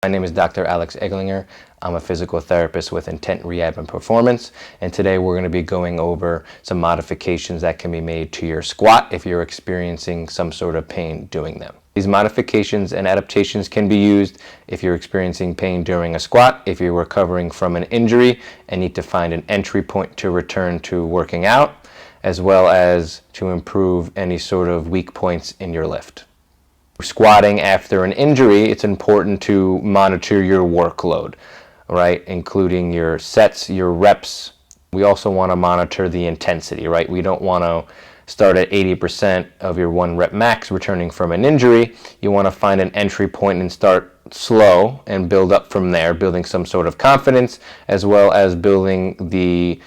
My name is Dr. Alex Egglinger. I'm a physical therapist with Intent Rehab Performance, and today we're going to be going over some modifications that can be made to your squat if you're experiencing some sort of pain doing them. These modifications and adaptations can be used if you're experiencing pain during a squat, if you're recovering from an injury and need to find an entry point to return to working out, as well as to improve any sort of weak points in your lift. Squatting after an injury, it's important to monitor your workload, right? Including your sets, your reps. We also want to monitor the intensity, right? We don't want to start at 80% of your 1 rep max returning from an injury. You want to find an entry point and start slow and build up from there, building some sort of confidence as well as building the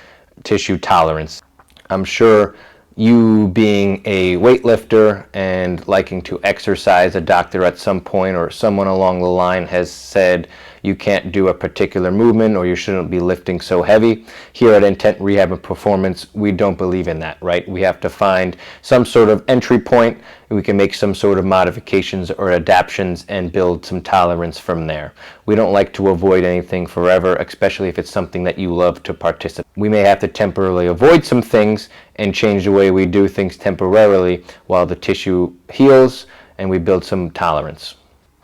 tissue tolerance. I'm sure you being a weightlifter and liking to exercise, a doctor at some point or someone along the line has said you can't do a particular movement or you shouldn't be lifting so heavy. Here at Intent Rehab Performance, we don't believe in that, right? We have to find some sort of entry point. We can make some sort of modifications or adaptations and build some tolerance from there. We don't like to avoid anything forever, especially if it's something that you love to participate. We may have to temporarily avoid some things and change the way we do things temporarily while the tissue heals and we build some tolerance.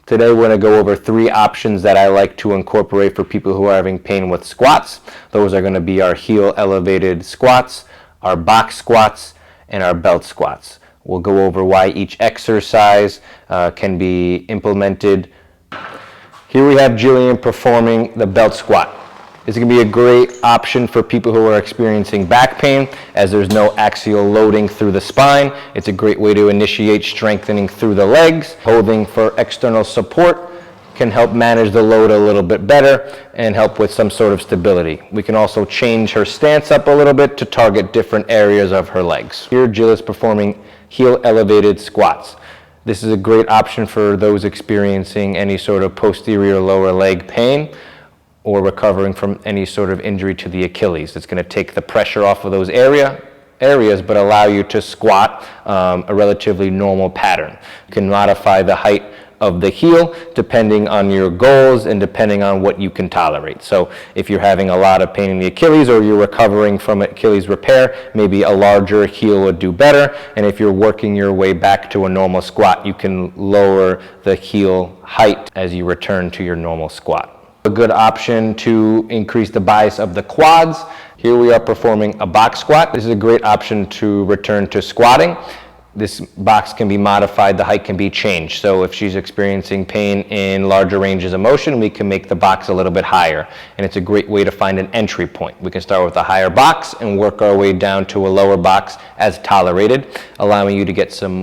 Today we're going to go over 3 options that I like to incorporate for people who are having pain with squats. Those are going to be our heel elevated squats, our box squats, and our belt squats. We'll go over why each exercise can be implemented. Here we have Jillian performing the belt squat. It's going to be a great option for people who are experiencing back pain as there's no axial loading through the spine. It's a great way to initiate strengthening through the legs. Holding for external support can help manage the load a little bit better and help with some sort of stability. We can also change her stance up a little bit to target different areas of her legs. Here Jill is performing heel elevated squats. This is a great option for those experiencing any sort of posterior lower leg pain or recovering from any sort of injury to the Achilles. It's going to take the pressure off of those areas but allow you to squat a relatively normal pattern. You can modify the height of the heel depending on your goals and depending on what you can tolerate. So if you're having a lot of pain in the Achilles or you're recovering from Achilles repair, maybe a larger heel would do better. And if you're working your way back to a normal squat, you can lower the heel height as you return to your normal squat. A good option to increase the bias of the quads. Here we are performing a box squat. This is a great option to return to squatting. This box can be modified, the height can be changed. So if she's experiencing pain in larger ranges of motion, we can make the box a little bit higher. And it's a great way to find an entry point. We can start with a higher box and work our way down to a lower box as tolerated, allowing you to get some